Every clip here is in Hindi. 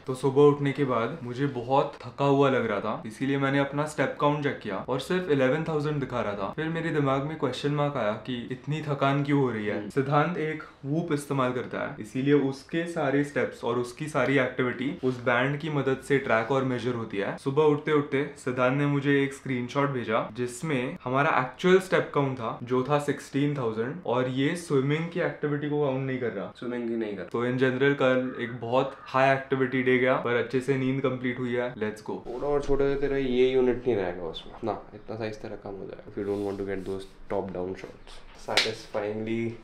तो सुबह उठने के बाद मुझे बहुत थका हुआ लग रहा था, इसीलिए मैंने अपना स्टेप काउंट चेक किया और सिर्फ 11,000 दिखा रहा था। फिर मेरे दिमाग में क्वेश्चन मार्क आया कि इतनी थकान क्यों हो रही है। सिद्धांत एक वूप इस्तेमाल करता है, इसीलिए उसके सारे स्टेप्स और उसकी सारी एक्टिविटी उस बैंड की मदद से ट्रैक और मेजर होती है। सुबह उठते उठते सिद्धांत ने मुझे एक स्क्रीनशॉट भेजा जिसमें हमारा एक्चुअल स्टेप काउंट था जो था 16,000, और ये स्विमिंग की एक्टिविटी को काउंट नहीं कर रहा, स्विमिंग ही नहीं कर। तो इन जनरल कल एक बहुत हाई एक्टिविटी डे गया, पर अच्छे से नींद कंप्लीट हुई है। Let's go. थोड़ा और छोटे से तेरा ये यूनिट नहीं रहेगा उसमें ना, इतना साइज तेरा कम हो जाएगा। If you don't want to get those top down shots satisfyingly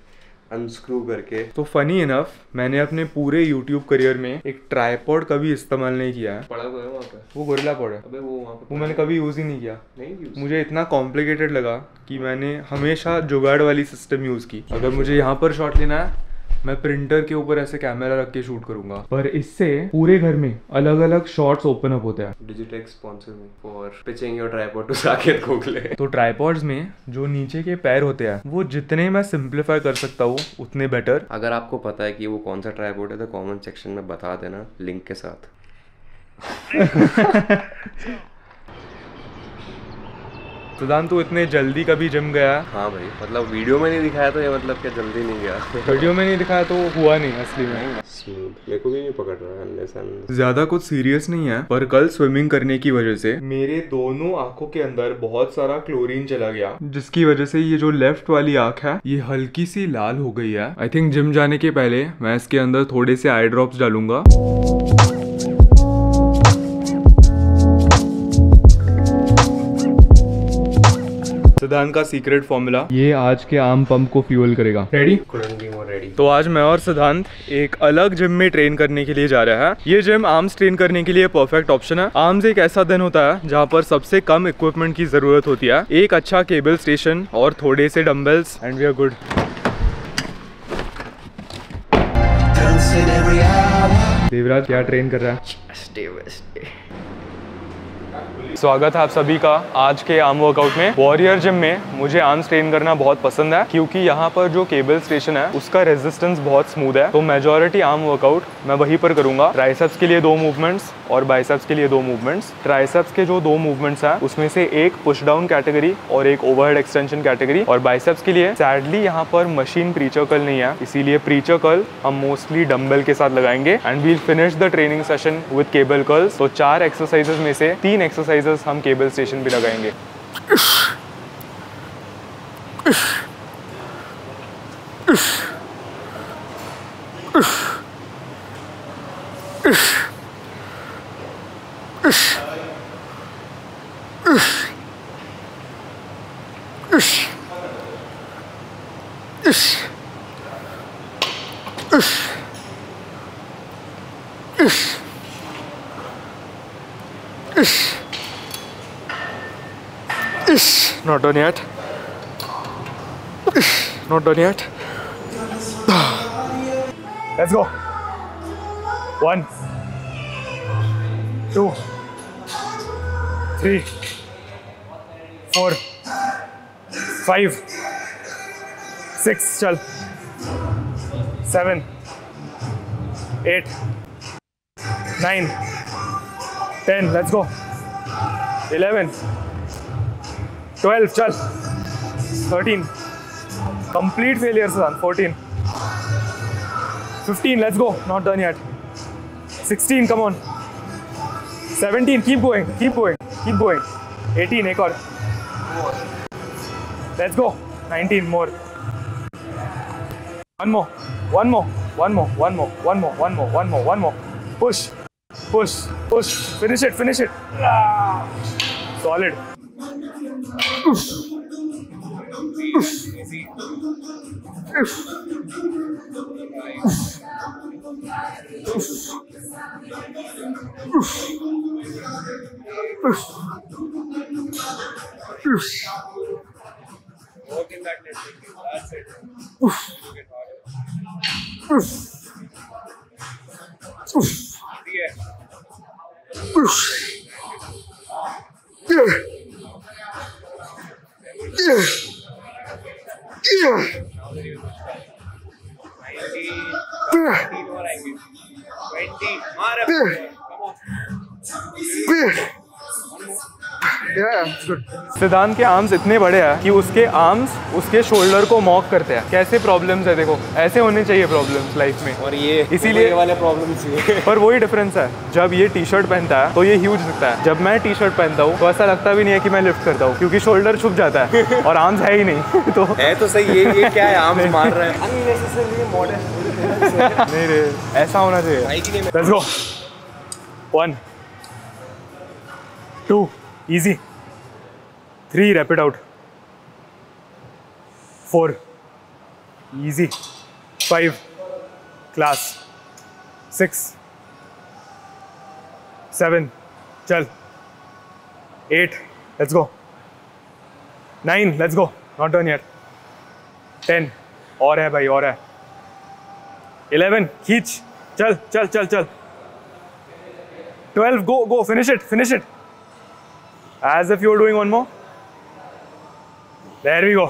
unscrew करके। तो फनी इनफ मैंने अपने पूरे YouTube करियर में एक ट्राइपॉड कभी इस्तेमाल नहीं किया है। पड़ा तो है वहाँ पे, वो गोरिल्ला पॉड है। अबे वो वहाँ पे वो मैंने कभी यूज़ ही नहीं किया। नहीं यूज। मुझे इतना कॉम्प्लिकेटेड लगा कि मैंने हमेशा जुगाड़ वाली सिस्टम यूज़ की। अगर मुझे यहाँ पर शॉट लेना है मैं प्रिंटर के ऊपर ऐसे कैमरा रख के शूट करूंगा, पर इससे पूरे घर में अलग अलग शॉट्स ओपन अप होते हैं। Digitek sponsor me for pitching your tripod to Saket Gokhale. तो ट्राइपॉड्स में जो नीचे के पैर होते हैं वो जितने मैं सिंप्लीफाई कर सकता हूँ उतने बेटर। अगर आपको पता है कि वो कौन सा ट्राइपॉड है तो कमेंट सेक्शन में बता देना लिंक के साथ। सिद्धांत तू इतने जल्दी कभी जिम गया? हाँ भाई, मतलब वीडियो में नहीं दिखाया तो ये मतलब क्या जल्दी नहीं गया। वीडियो में नहीं दिखाया तो हुआ नहीं असली में। स्मूथ मेरे को भी नहीं पकड़ रहा है। ज्यादा कुछ सीरियस नहीं है, पर कल स्विमिंग करने की वजह से मेरे दोनों आंखों के अंदर बहुत सारा क्लोरीन चला गया, जिसकी वजह से ये जो लेफ्ट वाली आंख है ये हल्की सी लाल हो गई है। आई थिंक जिम जाने के पहले मैं इसके अंदर थोड़े से आई ड्रॉप्स डालूंगा। सिद्धांत का सीक्रेट फॉर्मूला ये आज के आर्म पंप को फ्यूल करेगा। Ready? Couldn't be more ready। तो आज मैं और सिद्धांत एक अलग जिम में ट्रेन करने के लिए जा रहा है। ये जिम आर्म्स ट्रेन करने के लिए परफेक्ट ऑप्शन है। आर्म्स एक ऐसा दिन होता है जहाँ पर सबसे कम इक्विपमेंट की जरूरत होती है, एक अच्छा केबल स्टेशन और थोड़े से dumbbells and we are good. Devraj क्या ट्रेन कर रहा है? स्वागत है आप सभी का आज के आर्म वर्कआउट में। वॉरियर जिम में मुझे आर्म्स ट्रेन करना बहुत पसंद है क्योंकि यहाँ पर जो केबल स्टेशन है उसका रेजिस्टेंस बहुत स्मूथ है, तो मेजॉरिटी आर्म वर्कआउट मैं वहीं पर करूंगा। ट्राइसेप्स के लिए 2 मूवमेंट्स और बाइसेप्स के लिए 2 मूवमेंट्स। ट्राइसेप्स के जो 2 मूवमेंट्स हैं उसमें से एक पुश डाउन कैटेगरी और एक ओवरहेड एक्सटेंशन कैटेगरी, और बाइसेप्स के लिए सैडली यहाँ पर मशीन प्रीचर कर्ल नहीं है, इसीलिए प्रीचर कर्ल हम मोस्टली डंबल के साथ लगाएंगे and we'll finish the training session with cable curls. तो 4 एक्सरसाइजेस में से 3 एक्सरसाइजेस हम केबल स्टेशन भी लगाएंगे। Not done yet. Not done yet. Let's go. 1, 2, 3, 4, 5, 6. चल 7, 8, 9, 10. Let's go. 11, 12. चल 13. Complete failure son. 14, 15. Let's go. Not done yet. 16. Come on. 17. Keep going. Keep going. Keep going. 18. एक और. Let's go. 19 more. One more. One more. One more. One more. One more. One more. One more. One more. Push. Push. Push. Finish it. Finish it. Solid. Work in that lifting. That's it. सिद्धांत के आर्म्स इतने बड़े हैं कि उसके आर्म्स उसके शोल्डर को मॉक करते हैं। कैसे प्रॉब्लम्स है देखो, ऐसे होने चाहिए प्रॉब्लम्स लाइफ में, और ये इसीलिए वाले प्रॉब्लम्स ही पर वही डिफरेंस है, जब ये टी शर्ट पहनता है तो ये ह्यूज दिखता है, जब मैं टी शर्ट पहनता हूँ तो ऐसा लगता भी नहीं है कि मैं लिफ्ट करता हूँ, क्योंकि शोल्डर छुप जाता है और आर्म्स है ही नहीं। तो है तो सही, ये क्या है, आर्म्स मार रहा है अननेसेसरली मॉडेस्ट। नहीं रे, ऐसा होना चाहिए। Let's go. 1 2 easy, 3 rapid out, 4 easy, 5 class, 6 7 चल, 8 let's go, 9 let's go, not done yet, 10 और है भाई, और है, 11 खींच, चल चल चल चल, 12 go go, finish it as if you're doing one more. There we go.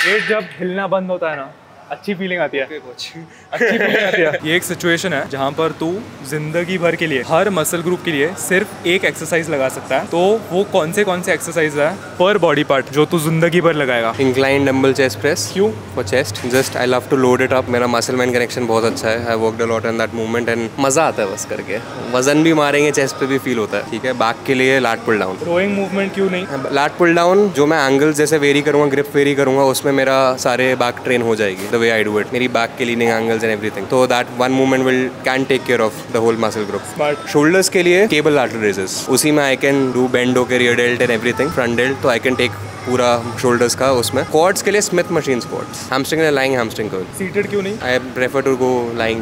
पेट जब हिलना बंद होता है ना, अच्छी फीलिंग आती है, अच्छी फीलिंग आती है। ये एक सिचुएशन है जहाँ पर तू जिंदगी भर के लिए हर मसल ग्रुप के लिए सिर्फ एक एक्सरसाइज लगा सकता है। तो वो कौन से एक्सरसाइज है पर बॉडी पार्ट जो तू जिंदगी भर लगाएगा? Incline dumbbell chest press. क्यों? For chest, just I love to load it up. मेरा मसल मैन कनेक्शन बहुत अच्छा है, I worked a lot in that movement and मजा आता है बस करके। वजन भी मारेंगे, चेस्ट पे भी फील होता है, ठीक है। बैक के लिए lat pull down. Rowing movement क्यों नहीं? लैट पुल डाउन जो मैं एंगल्स जैसे वेरी करूंगा, ग्रिप वेरी करूंगा, उसमें मेरा सारे बैक ट्रेन हो जाएगी the way I do it. मेरी बैक के लीनिंग एंगल्स एंड एवरीथिंग, तो that one movement will can take care of the whole muscle group. Smart. Shoulders के लिए केबल लैटरल रेजेस, उसी में आई कैन डू बेंड होकर rear delt and everything, front delt, तो आई कैन टेक पूरा शोल्डर्स का उसमें। क्वाड्स के लिए Smith machine squats, hamstring and lying hamstring curl. Seated क्यों नहीं? I prefer to go lying.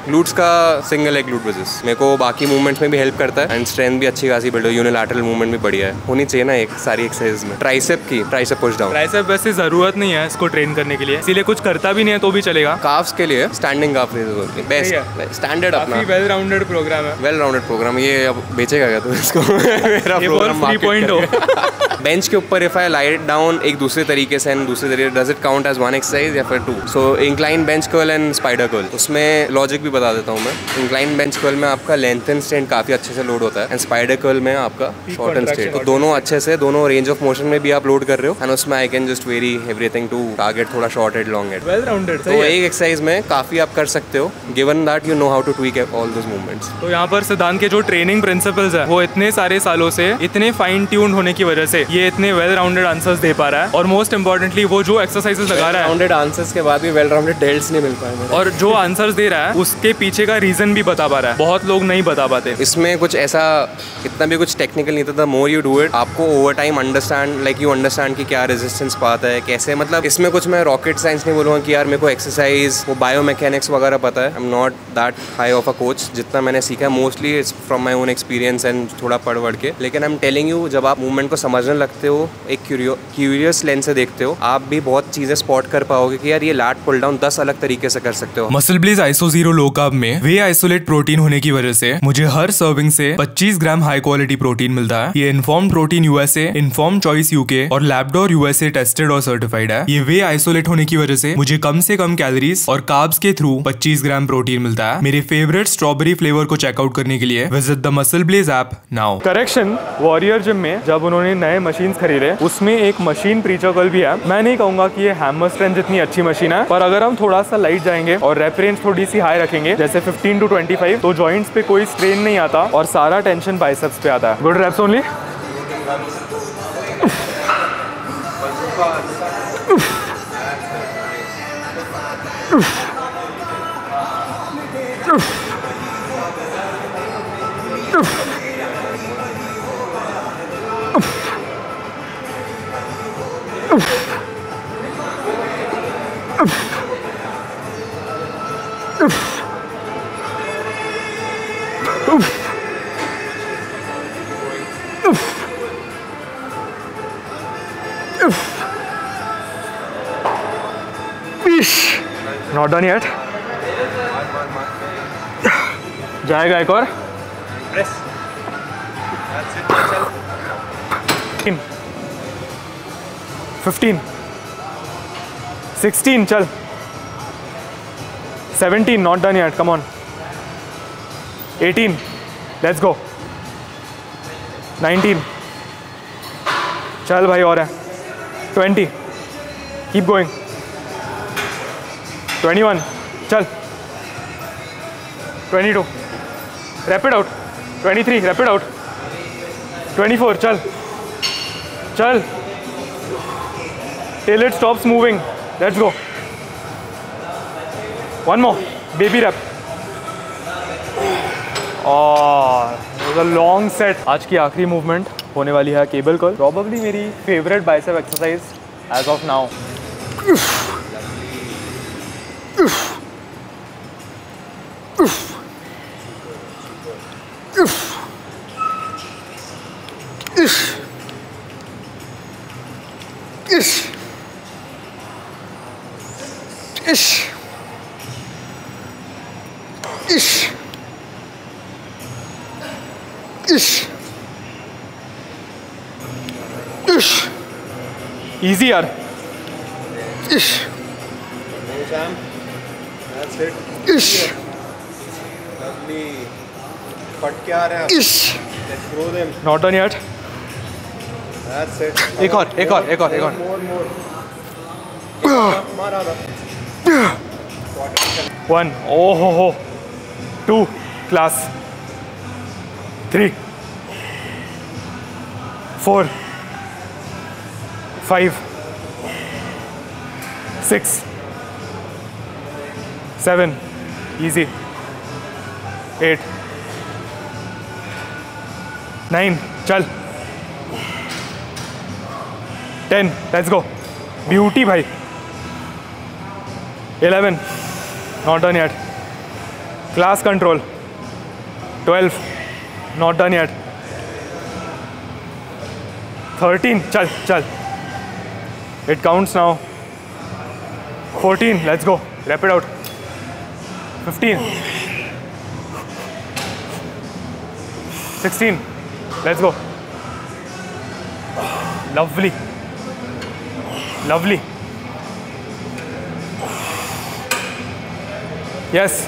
Glutes का सिंगल लेग ग्लूट ब्रिजेस मेरे को बाकी मूवमेंट्स में भी हेल्प करता है एंड स्ट्रेंथ भी अच्छी खासी बिल्ड हो। यूनिलैटरल मूवमेंट भी बढ़िया है, होनी चाहिए ना एक सारी एक्सरसाइज में। ट्राइसेप की, ट्राइसेप पुश डाउन। ट्राइसेप वैसे जरूरत नहीं है इसको ट्रेन करने के लिए, इसीलिए कुछ करता भी नहीं है तो भी चलेगा। काफ्स के लिए स्टैंडिंग काफ रेजेस होती है बेस्ट, स्टैंडर्ड अपना वेल राउंडेड प्रोग्राम है। Well rounded program. ये अब बेचेगा क्या तू इसको? मेरा प्रोग्राम 3.0। बेंच के ऊपर if I lie it down एक दूसरे तरीके से एंड दूसरे तरीके, does it count as one exercise या फिर 2? So incline bench curl and spider curl, उसमें लॉजिक भी बता देता हूँ मैं। इंक्लाइन बेंच कर्ल में आपका लेंथ एंड स्ट्रेंथ काफी अच्छे से लोड होता है एंड स्पाइडर कर्ल में आपका शॉर्ट एंड स्ट्रेट, तो दोनों अच्छे से, दोनों रेंज ऑफ मोशन में भी आप लोड कर रहे हो एंड उसमें I can just vary everything to target थोड़ा short head, long head, well rounded. तो एक एक्सरसाइज में काफी आप कर सकते हो given that you know how to tweak all those movements. तो यहाँ पर सिद्धांत के जो ट्रेनिंग प्रिंसिपल्स है वो इतने सारे सालों से इतने फाइन ट्यून्ड होने की वजह से ये इतने वेल राउंडेड आंसर्स दे पा रहा है, और मोस्ट इंपॉर्टेंटली वो जो एक्सरसाइजेस लगा रहा है, राउंडेड आंसर्स के बाद भी वेल राउंडेड डेल्ट्स नहीं मिल पाए, और जो आंसर्स दे रहा है उसके पीछे का रीजन भी बता पा रहा है, बहुत लोग नहीं बता पाते। इसमें कुछ ऐसा इतना भी कुछ टेक्निकल नहीं था। The more you do it, आपको over time understand, like you understand कि क्या रेजिस्टेंस पाता है, कैसे, मतलब इसमें कुछ मैं रॉकेट साइंस नहीं बोलूँगा कि यार मेरे को एक्सरसाइज वो बायोमैकेनिक्स वगैरह पता है। I am not that high of a coach. जितना मैंने सीखा mostly it's from my own experience and थोड़ा पढ़ वढ़ के, लेकिन आई एम टेलिंग यू जब आप मूवमेंट को समझने लगते हो, एक क्यूरियस लेंस से देखते हो, आप भी बहुत चीजें स्पॉट कर पाओगे कि यार ये लैट पुल डाउन 10 अलग तरीके से कर सकते हो। MuscleBlaze iso 0 low carb में वे आइसोलेट प्रोटीन होने की वजह से मुझे हर सर्विंग से 25 ग्राम हाई क्वालिटी प्रोटीन मिलता है। ये inform protein USA, inform choice UK और लैबडोर यूएसए टेस्टेड और सर्टिफाइड है। ये वे आइसोलेट होने की वजह से मुझे कम से कम कैलोरीज और कार्ब्स के थ्रू 25 ग्राम प्रोटीन मिलता है। मेरे फेवरेट स्ट्रॉबेरी फ्लेवर को चेकआउट करने के लिए visit the MuscleBlaze app now. Correction, warrior gym में जब उन्होंने नए मशीन खरीदे उसमें एक मशीन प्रीचर कर्ल भी है। मैं नहीं कहूंगा कि ये हैमर स्ट्रेंथ जितनी अच्छी मशीन है, पर अगर हम थोड़ा सा लाइट जाएंगे और रेप रेंज थोड़ी सी हाई रखेंगे जैसे 15 to 25, तो जॉइंट्स पे कोई स्ट्रेन नहीं आता और सारा टेंशन बाइसेप्स पे आता है। Good reps only. Not done yet. जाएगा एक और। 15, 16 चल, 17, not done yet, come on. 18, let's go. 19, चल भाई और है. 20, keep going. 21, चल. 22, wrap it out. 23, wrap it out. 24, चल. चल. Till it stops moving. Let's go. One more, baby rep. और it was a long set. आज की आखिरी मूवमेंट होने वाली है केबल कर्ल. Probably मेरी favourite bicep exercise as of now. Easy यार. That's it. Lovely. फट क्या आ रहा है? Let's throw them. Not done yet. That's it. एक और. More. मारा था. 1, oh ho. 2, class. 3, 4, 5, 6, 7, easy. 8, 9, चल. 10, let's go. Beauty भाई. 11, not done yet. Class control. 12, not done yet. 13, चल. It counts now. 14, let's go. Wrap it out. 15, 16, let's go. Lovely. Yes.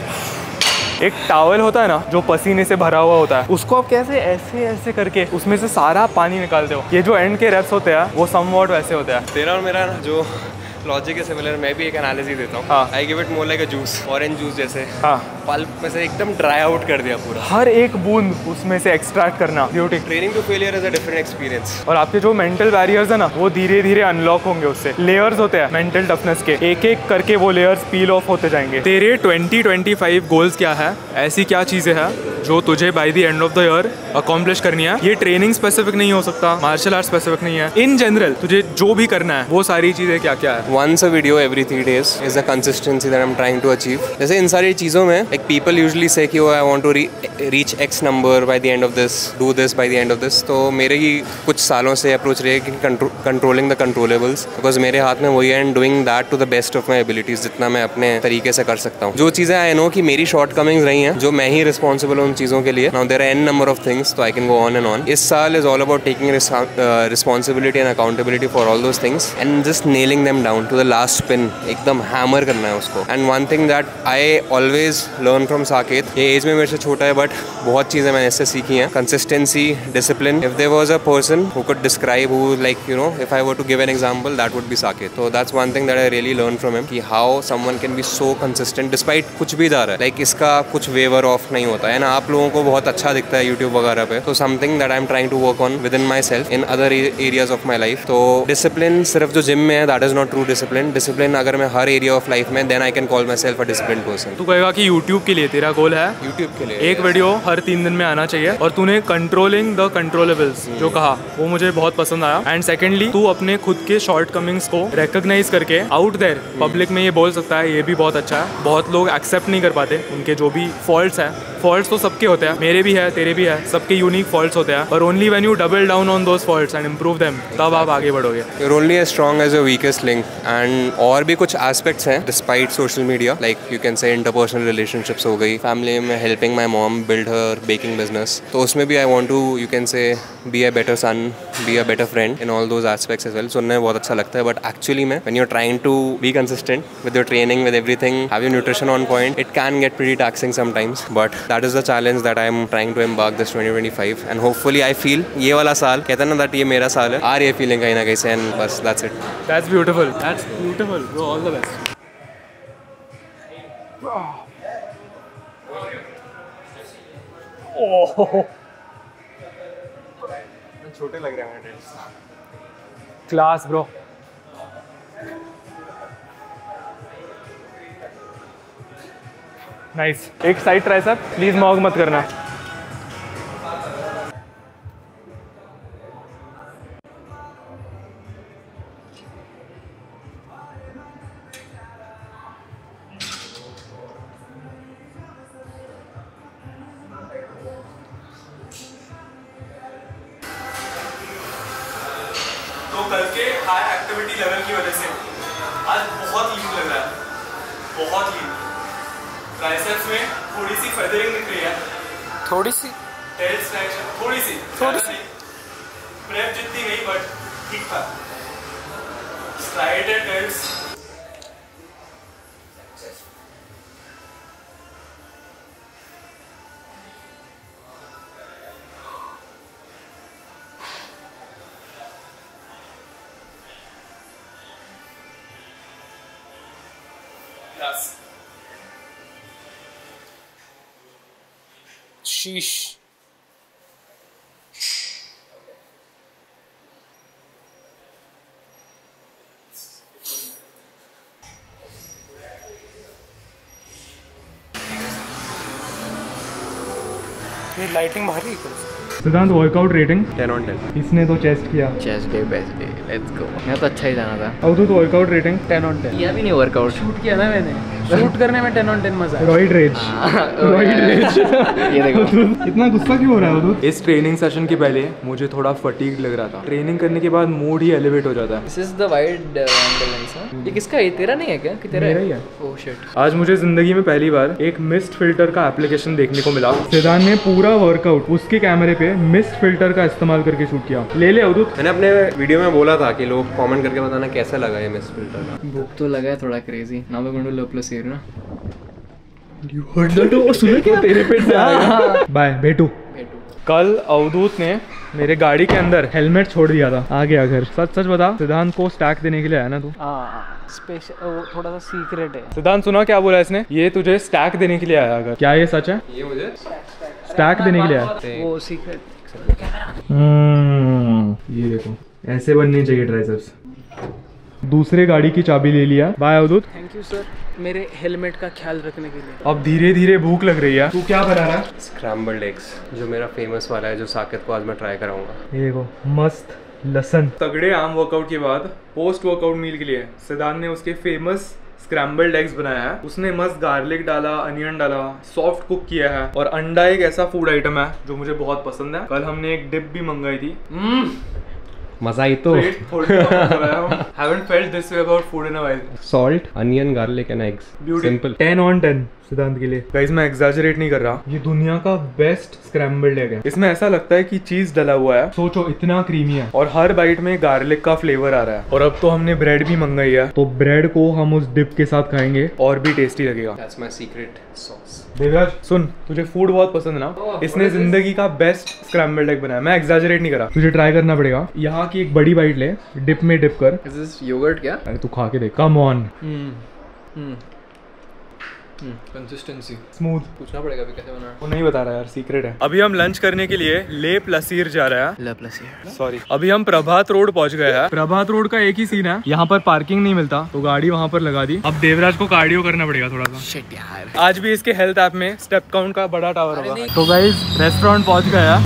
एक टावल होता है ना जो पसीने से भरा हुआ होता है, उसको आप कैसे ऐसे करके उसमें से सारा पानी निकालते हो. ये जो एंड के रेप्स होते हैं वो समवॉट वैसे होते हैं. तेरा और मेरा ना जो लॉजिक है सिमिलर. मैं भी एक एनालिसिस देता हूँ. हाँ. I give it more like a juice. Orange juice जैसे. हाँ. पल्प में से एकदम ड्राई आउट कर दिया पूरा. हर एक बूंद उसमें से एक्सट्रैक्ट करना. Beauty. Training to failure is a different experience. और आपके जो मेंटल बैरियर्स है ना वो धीरे धीरे अनलॉक होंगे. उससे लेयर्स होते हैं मेंटल टफनेस के. एक एक करके वो लेयर्स पील ऑफ होते जाएंगे. तेरे 2025 गोल्स क्या है? ऐसी क्या चीज़ें हैं जो तुझे by the end of the year accomplish करनी है? ये ट्रेनिंग स्पेसिफिक नहीं हो सकता, मार्शल आर्ट स्पेसिफिक नहीं है. इन जनरल तुझे जो भी करना है वो सारी चीज़ें क्या क्या है? Once a video every 3 days is the consistency that I'm trying to achieve. जैसे इन सारी चीज़ों में like people usually say कि I want to reach X number by the end of this, do this by the end of this. तो मेरे ही कुछ सालों से अप्रोच रही है कि controlling the controllables, because मेरे हाथ में वही है and doing that to the best of my abilities जितना मैं अपने तरीके से कर सकता हूँ. जो चीज़ें I know कि मेरी shortcomings रही हैं, जो मैं ही responsible हूँ उन चीज़ों के लिए. Now there are n number of things, तो I can go on and on. इस साल is all about taking responsibility and accountability for all those things and just nailing them down to the last pin. एकदम हैमर करना है उसको. And one thing that I always learn from Saket, ये एज में मेरे से छोटा है बट बहुत चीज़ें मैंने इससे सीखी हैं. Consistency, discipline. If there was a person who could describe who like you know if I were to give an example that would be Saket. तो that's one thing that I really learn from him कि how someone can be so consistent despite कुछ भी जा रहा है. लाइक इसका कुछ वेवर ऑफ नहीं होता है ना. आप लोगों को बहुत अच्छा दिखता है यूट्यूब वगैरह पे, तो something that I am trying to work on with in myself in other areas of my life. तो डिसिप्लिन सिर्फ जो जिम में है that is not true discipline. Discipline अगर मैं हर एरिया ऑफ लाइफ में, then I can call myself a discipline person. तू कहेगा कि यूट्यूब के लिए तेरा गोल है, यूट्यूब के लिए एक वीडियो हर 3 दिन में आना चाहिए, और तूने कंट्रोलिंग द कंट्रोलेबल्स जो कहा वो मुझे बहुत पसंद आया. एंड सेकेंडली तू अपने खुद के शॉर्ट कमिंग्स को रिकॉग्नाइज करके आउट देयर पब्लिक में ये बोल सकता है, ये भी बहुत अच्छा है. बहुत लोग एक्सेप्ट नहीं कर पाते उनके जो भी फॉल्ट्स हैं. फॉल्ट्स तो सबके होते हैं, मेरे भी है, तेरे भी है, सबके यूनिक फॉल्ट्स होते हैं. और only when you double down on those faults and improve them, तब आप आगे बढ़ोगे. You are only as strong as your weakest link. And और भी कुछ एस्पेक्ट्स हैं despite social media, like you can say interpersonal relationship. Relationships हो गई, फैमिली में helping my mom build her baking business, तो उसमें भी I want to you can say be a better son, be a better friend in all those aspects as well. सुनने में बहुत अच्छा लगता है, बट एक्चुअली में when you are trying to be consistent with your training, with everything, have your nutrition on point, it can get pretty taxing sometimes, but that is the challenge that I am trying to embark this 2025 and hopefully I feel ये वाला साल कहते हैं ना दैट ये मेरा साल है, आ रही है फीलिंग कहीं ना कहीं से, एंड बस that's it. That's beautiful. That's beautiful, bro. All the best. Oh. छोटे लग रहे हैं मेरे. Class, bro. Nice. एक साइड ट्राइसेप, प्लीज मॉग मत करना. तो कल के हाई एक्टिविटी लेवल की वजह से आज बहुत लीन लग रहा है, बहुत लीन. ट्राइसेप्स में थोड़ी सी फेदरिंग दिख रही है, थोड़ी सी टेल स्ट्रेच, थोड़ी सी प्रेप जितनी नहीं बट ठीक था. स्ट्राइडेड डेल्स. Yes. शीश. ये लाइटिंग भारी है. सिद्धांत वर्कआउट रेटिंग 10 on 10. इसने तो चेस्ट किया. Chest day best day, let's go. मैं तो अच्छा ही जाना था. अब तो वर्कआउट रेटिंग 10 on 10. किया भी नहीं वर्कआउट. शूट किया ना मैंने. शूट करने में 10 on 10 मजा है. रॉइड रेज. रॉइड रेज. ये देखो. इतना गुस्सा क्यों हो रहा है अवधूत? इस ट्रेनिंग सेशन के पहले मुझे थोड़ा फटीग लग रहा था. ट्रेनिंग करने के बाद मूड ही एलिवेट हो जाता है. This is the wide angle lens. ये किसका है? तेरा नहीं है क्या? कि तेरा मेरा ही है. Oh shit. आज मुझे जिंदगी में पहली बार एक मिस्ट फिल्टर का एप्लीकेशन देखने को मिला. सिद्धांत ने पूरा वर्कआउट उसके कैमरे पे मिस्ट फिल्टर का इस्तेमाल करके शूट किया. ले ले अवधूत. मैंने अपने वीडियो में बोला था कि लोग कमेंट करके बताना कैसा लगा ये मिस्ट फिल्टर. भूख तो लगा है थोड़ा crazy. Now we going to love plus here ना. You heard that? सुने क्या? तेरे पेट से आएगा. बाय बेटू. कल अवधूत ने मेरे गाड़ी के अंदर हेलमेट छोड़ दिया था. आ गया घर. सच सच बता, सिद्धांत को स्टैक देने के लिए आया ना तू? स्पेशल थोड़ा सा सीक्रेट है. सिद्धांत सुना क्या बोला इसने? ये तुझे स्टैक देने के लिए आया. अगर क्या ये सच है? ये मुझे स्टैक देने के लिए आया. वो सीक्रेट. ये देखो, ऐसे बनने चाहिए ट्राइसेप्स. दूसरे गाड़ी की चाबी ले लिया. Bye Avdhoot. Thank you sir, मेरे हेलमेट का ख्याल रखने के लिए. अब धीरे धीरे भूख लग रही है. तू क्या बना रहा है? स्क्रैम्बल्ड एग्स, जो मेरा फेमस वाला है, जो साकेत को आज मैं ट्राई कराऊंगा. ये देखो, मस्त लसन. तगड़े आर्म वर्कआउट के बाद पोस्ट वर्कआउट मील के लिए सिद्धांत ने उसके फेमस स्क्रैम्बल्ड एग्स बनाया है. उसने मस्त गार्लिक डाला, अनियन डाला, सॉफ्ट कुक किया है. और अंडा एक ऐसा फूड आइटम है जो मुझे बहुत पसंद है. कल हमने एक डिप भी मंगाई थी. मजा आई तो. Haven't felt this way about food in a while. Salt, onion, garlic and eggs. Simple. 10 on 10 सिद्धांत के लिए. गाइस मैं एग्जैजरेट नहीं कर रहा. ये दुनिया का बेस्ट स्क्रैम्बल्ड एग है. इसमें ऐसा लगता है कि चीज डला हुआ है. सोचो, इतना क्रीमी है और हर बाइट में गार्लिक का फ्लेवर आ रहा है. और अब तो हमने ब्रेड भी मंगाई है, तो ब्रेड को हम उस डिप के साथ खाएंगे और भी टेस्टी लगेगा. That's my secret sauce. Devraj सुन, तुझे फूड बहुत पसंद है ना? इसने जिंदगी का बेस्ट स्क्रैम्बल्ड एग बनाया. मैं एग्जैजरेट नहीं करा. तुझे ट्राई करना पड़ेगा. यहाँ की एक बड़ी बाइट ले, डिप में डिप कर. इज दिस योगर्ट क्या? अरे तू खा के देख. Come on. Consistency smooth. पूछना पड़ेगा अभी कैसे बना. वो नहीं बता रहा यार, सीक्रेट है. अभी हम लंच करने के लिए ले प्लसीर जा रहे हैं. ले प्लसीर. सॉरी, अभी हम प्रभात रोड पहुंच गए हैं. प्रभात रोड का एक ही सीन है, यहाँ पर पार्किंग नहीं मिलता, तो गाड़ी वहाँ पर लगा दी. अब देवराज को कार्डियो करना पड़ेगा थोड़ा सा. शिट यार. आज भी इसके हेल्थ ऐप में स्टेप काउंट का बड़ा टावर होगा. तो गाइस रेस्टोरेंट पहुंच गया.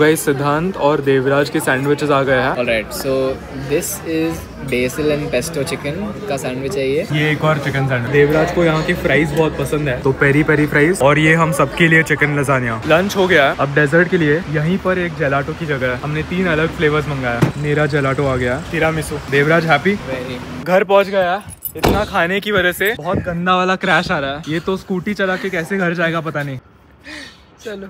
गाइस सिद्धांत और देवराज के सैंडविचेस आ गए हैं। Alright, so this is BECIL and pesto chicken का सैंडविच है ये एक और चिकन सैंडविच। देवराज को यहाँ की फ्राइज बहुत पसंद है, तो पेरी पेरी फ्राइज, और ये हम सबके लिए चिकन लजानिया। लंच हो गया है, अब डेजर्ट के लिए यहीं पर एक जेलाटो की जगह है। हमने 3 अलग फ्लेवर्स मंगाया। मेरा जेलाटो आ गया, तिरामिसू। देवराज हैप्पी? घर पहुँच गया। इतना खाने की वजह से बहुत गंदा वाला क्रैश आ रहा है। ये तो स्कूटी चला के कैसे घर जाएगा पता नहीं। चलो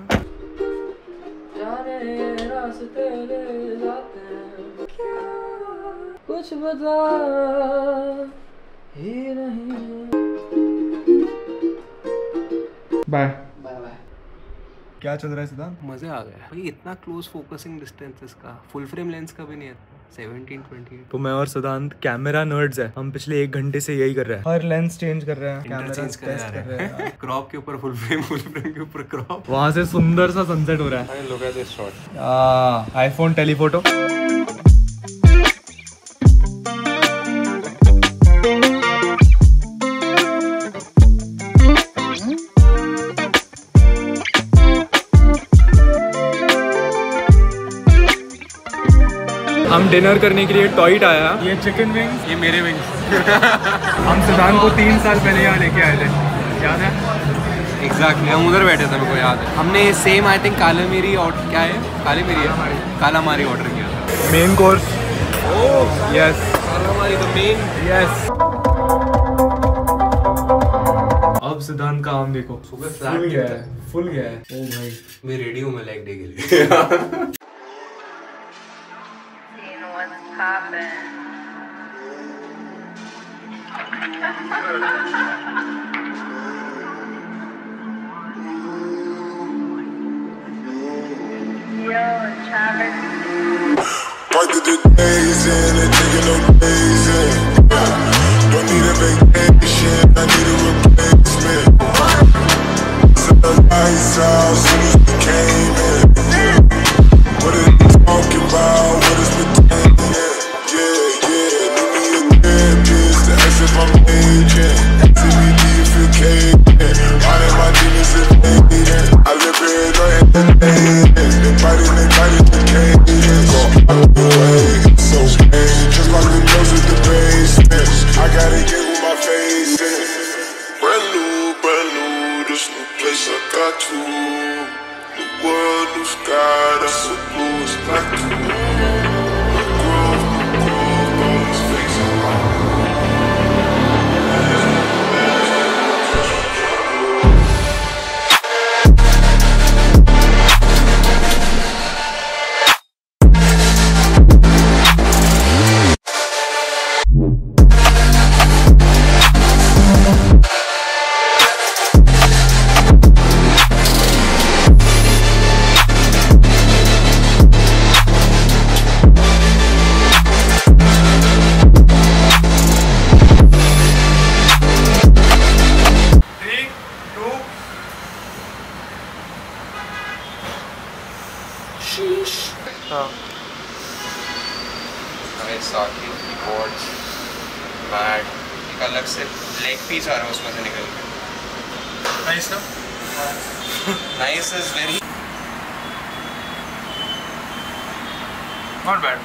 कुछ बता ही नहीं। बाय। Bye bye. क्या चल रहा है सिद्धांत? मजे आ गया भाई, इतना क्लोज फोकसिंग डिस्टेंस इसका, फुल फ्रेम लेंस का भी नहीं है। 17-20। तो मैं और सिद्धांत कैमरा नर्ड्स है। हम पिछले 1 घंटे से यही कर रहे हैं, हर लेंस चेंज कर रहे हैं, कैमरा टेस्ट कर रहे हैं। क्रॉप के ऊपर फुल फ्रेम के ऊपर क्रॉप। वहाँ से सुंदर सा सनसेट हो रहा है। Look at this shot. IPhone telephoto. हम डिनर करने के लिए टॉइट आया। ये चिकन विंग्स, ये मेरे विंग्स। हम सिद्धांत को 3 साल पहले यहाँ लेके आए थे, याद है? एग्जैक्टली, हम उधर बैठे थे, मेरे को याद है। हमने सेम आई थिंक कालामारी ऑर्डर, क्या है कालामारी है, कालामारी ऑर्डर किया था। Main course. Yes, कालामारी the main. Yes. अब सिद्धांत का आम देखो, सुबह फुल गया है, फुल गया है। ओ भाई, मैं रेडी हूँ मैं लेग डे के लिए। Parked the days in and taking no days in. Don't need a vacation, I need a replacement. Set the lights out soon as we came in. What is it talking about? What is pretending? Yeah, need me a therapist to ask if I'm aging. CBD if you caving. All of my demons invading. I live here and entertaining. They biting the cadence. Go out the way, so just like the girls at the basement. I gotta get with my face in. Brand new, this new place I got to. New world, new sky, that's so blue, it's black too. Grove, all these fakes around. एक अलग से लेग पीस आ रहा है उसमें से निकल के। नाइस ना? Nice is very not bad.